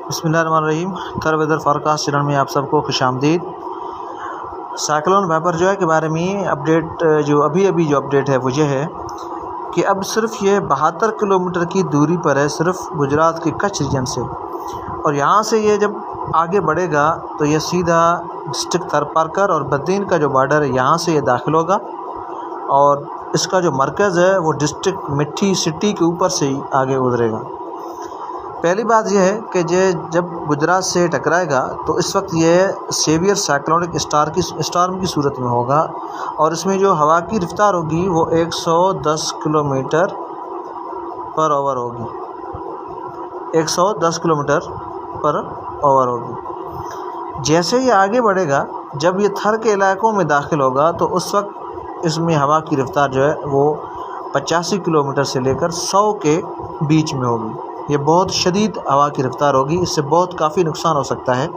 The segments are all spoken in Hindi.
बिस्मिल्लाहिर्रहमानिर्रहीम। थर वेदर फॉरकास्ट चैनल में आप सबको खुशामदीद। साइक्लोन वाइपर जो है के बारे में अपडेट जो अभी जो अपडेट है वो ये है कि अब सिर्फ ये 72 किलोमीटर की दूरी पर है, सिर्फ गुजरात के कच्छ रीजन से। और यहाँ से ये जब आगे बढ़ेगा तो ये सीधा डिस्ट्रिक्ट थरपारकर और बद्दीन का जो बॉर्डर है यहाँ से ये दाखिल होगा। और इसका जो मरकज़ है वो डिस्ट्रिक्ट मिठी सिटी के ऊपर से ही आगे उतरेगा। पहली बात यह है कि जब गुजरात से टकराएगा तो इस वक्त यह सेवियर साइक्लोनिक स्टॉर्म की सूरत में होगा और इसमें जो हवा की रफ्तार होगी वो 110 किलोमीटर पर आवर होगी, 110 किलोमीटर पर आवर होगी। जैसे ही आगे बढ़ेगा, जब ये थर के इलाकों में दाखिल होगा तो उस वक्त इसमें हवा की रफ्तार जो है वो 85 किलोमीटर से लेकर 100 के बीच में होगी। ये बहुत शदीद हवा की रफ्तार होगी, इससे बहुत काफ़ी नुकसान हो सकता है।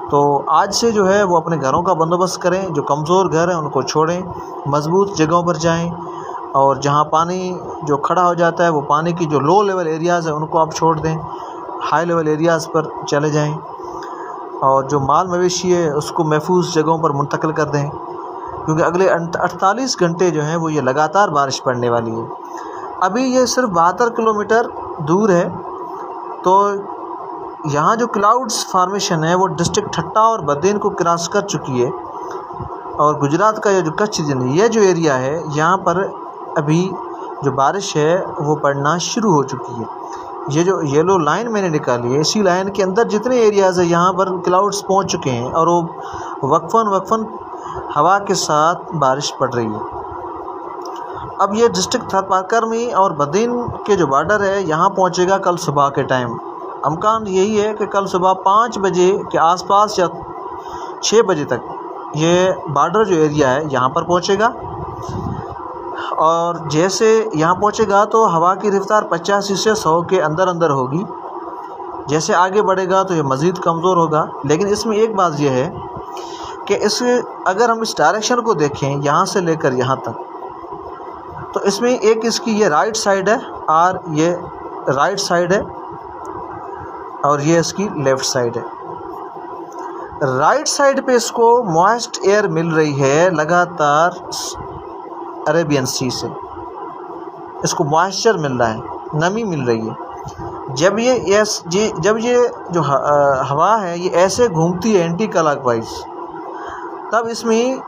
तो आज से जो है वो अपने घरों का बंदोबस्त करें, जो कमज़ोर घर हैं उनको छोड़ें, मज़बूत जगहों पर जाएं और जहां पानी जो खड़ा हो जाता है वो पानी की जो लो लेवल एरियाज़ है उनको आप छोड़ दें, हाई लेवल एरियाज़ पर चले जाएं और जो माल मवेशी है उसको महफूज जगहों पर मुंतकिल कर दें, क्योंकि अगले 48 घंटे जो हैं वो ये लगातार बारिश पड़ने वाली है। अभी ये सिर्फ 72 किलोमीटर दूर है, तो यहाँ जो क्लाउड्स फॉर्मेशन है वो डिस्ट्रिक्ट ठट्टा और बद्दीन को क्रॉस कर चुकी है। और गुजरात का ये जो कच्छ रीजन है, ये जो एरिया है यहाँ पर अभी जो बारिश है वो पड़ना शुरू हो चुकी है। ये जो येलो लाइन मैंने निकाली है, इसी लाइन के अंदर जितने एरियाज़ है यहाँ पर क्लाउड्स पहुँच चुके हैं और वो वक्फन हवा के साथ बारिश पड़ रही है। अब ये डिस्ट्रिक्ट थरपारकर में और बद्दीन के जो बॉर्डर है यहाँ पहुँचेगा कल सुबह के टाइम। अमकान यही है कि कल सुबह 5 बजे के आसपास या 6 बजे तक ये बॉर्डर जो एरिया है यहाँ पर पहुँचेगा। और जैसे यहाँ पहुँचेगा तो हवा की रफ्तार 85 से 100 के अंदर होगी। जैसे आगे बढ़ेगा तो ये मज़ीद कमज़ोर होगा। लेकिन इसमें एक बात यह है कि अगर हम इस डायरेक्शन को देखें यहाँ से लेकर यहाँ तक, तो इसमें एक इसकी ये राइट साइड है और ये राइट साइड है और ये इसकी लेफ़्ट साइड है। राइट साइड पे इसको मॉइस्ट एयर मिल रही है लगातार अरेबियन सी से, इसको मॉइस्चर मिल रहा है, नमी मिल रही है। जब ये जो हवा है ये ऐसे घूमती है एंटी क्लॉकवाइज, तब इसमें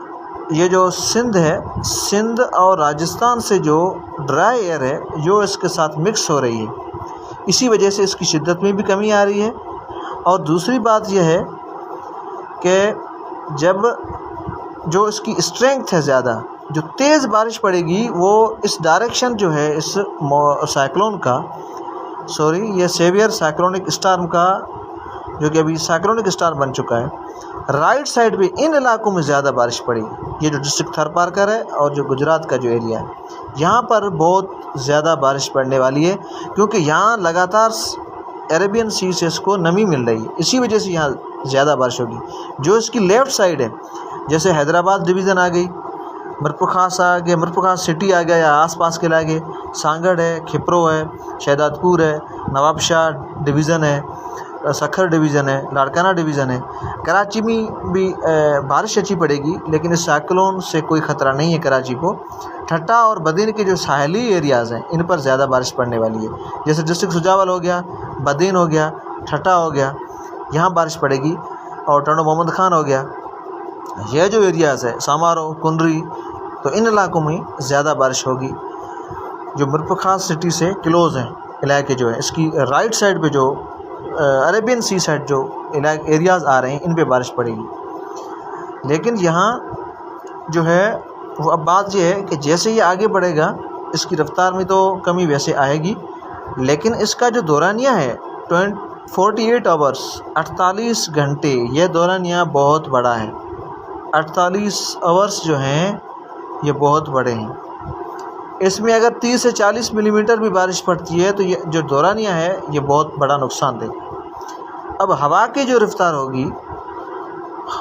ये जो सिंध है, सिंध और राजस्थान से जो ड्राई एयर है जो इसके साथ मिक्स हो रही है, इसी वजह से इसकी शिद्दत में भी कमी आ रही है। और दूसरी बात यह है कि जब जो इसकी स्ट्रेंथ है ज़्यादा, जो तेज़ बारिश पड़ेगी वो इस डायरेक्शन जो है इस साइक्लोन का, ये सेवियर साइक्लोनिक स्टॉर्म का, जो कि अभी साइक्लोनिक स्टॉर्म बन चुका है, राइट साइड पे इन इलाकों में ज़्यादा बारिश पड़ेगी। ये जो डिस्ट्रिक्ट थरपारकर है और जो गुजरात का जो एरिया है यहाँ पर बहुत ज़्यादा बारिश पड़ने वाली है, क्योंकि यहाँ लगातार अरेबियन सी से इसको नमी मिल रही है, इसी वजह से यहाँ ज़्यादा बारिश होगी। जो इसकी लेफ़्ट साइड है, जैसे हैदराबाद डिवीज़न आ गई, मिरपुखास आ गया, मिरपुखास सिटी आ गया या आसपास के इलाके, सांगड़ है, खिप्रो है, शहदादपुर है, नवाबशाह डिवीज़न है, सखर डिवीज़न है, लाड़काना डिवीज़न है। कराची में भी बारिश अच्छी पड़ेगी, लेकिन इस साइक्लोन से कोई ख़तरा नहीं है कराची को। ठट्टा और बद्दीन के जो साहली एरियाज़ हैं इन पर ज़्यादा बारिश पड़ने वाली है। जैसे डिस्ट्रिक्ट सुजावल हो गया, बद्दीन हो गया, ठट्टा हो गया, यहाँ बारिश पड़ेगी। और टंडो मोहम्मद खान हो गया, यह जो एरियाज़ है, सामारो, कुंडरी, तो इन इलाकों में ज़्यादा बारिश होगी। जो मिरपुखास सिटी से क्लोज़ हैं इलाके जो है, इसकी राइट साइड पे जो अरेबियन सी साइड जो एरियाज़ आ रहे हैं इन पे बारिश पड़ेगी। लेकिन यहाँ जो है वो अब बात ये है कि जैसे ये आगे बढ़ेगा इसकी रफ्तार में तो कमी वैसे आएगी, लेकिन इसका जो दौरानिया है 48 आवर्स, 48 घंटे, यह दौरानिया बहुत बड़ा है। 48 आवर्स जो हैं ये बहुत बड़े हैं। इसमें अगर 30 से 40 मिलीमीटर भी बारिश पड़ती है तो ये जो दौरानिया है ये बहुत बड़ा नुकसान देगी। अब हवा की जो रफ्तार होगी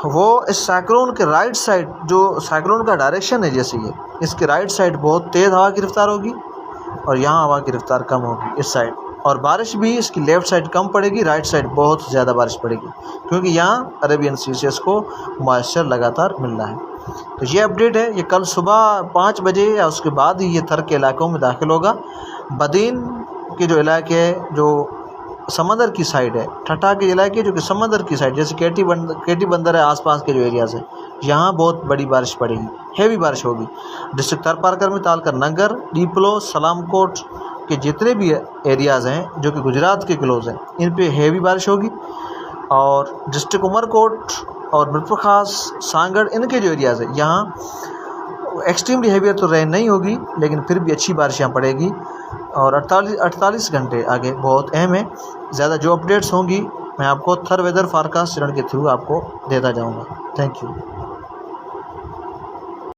वो इस साइक्लोन के राइट साइड, जो साइक्लोन का डायरेक्शन है जैसे इसके राइट साइड बहुत तेज़ हवा की रफ्तार होगी और यहाँ हवा की रफ्तार कम होगी इस साइड। और बारिश भी इसकी लेफ़्ट साइड कम पड़ेगी, राइट साइड बहुत ज़्यादा बारिश पड़ेगी, क्योंकि यहाँ अरेबियन सी से इसको मॉइस्चर लगातार मिल रहा है। तो ये अपडेट है, ये कल सुबह 5 बजे या उसके बाद ही ये थर के इलाकों में दाखिल होगा। बदीन के जो इलाके है, जो समंदर की साइड है, ठट्ठा के इलाके जो कि समंदर की साइड, जैसे केटी बंदर है, आसपास के जो एरियाज़ है, यहाँ बहुत बड़ी बारिश पड़ेगी, हेवी बारिश होगी। डिस्ट्रिक्ट थरपारकर में तालकर नगर, डीपलो, सलामकोट के जितने भी एरियाज़ हैं जो कि गुजरात के क्लोज हैं, इन पे हेवी बारिश होगी। और डिस्ट्रिक्ट उमरकोट और बिरपखास, सांगड़, इनके जो एरियाज़ हैं, यहाँ एक्सट्रीमली हेवी तो रेन नहीं होगी, लेकिन फिर भी अच्छी बारिश यहाँ पड़ेगी। और 48 घंटे आगे बहुत अहम है। ज़्यादा जो अपडेट्स होंगी मैं आपको थर वेदर फारकास्ट चैनल के थ्रू आपको देता जाऊँगा। Thank you.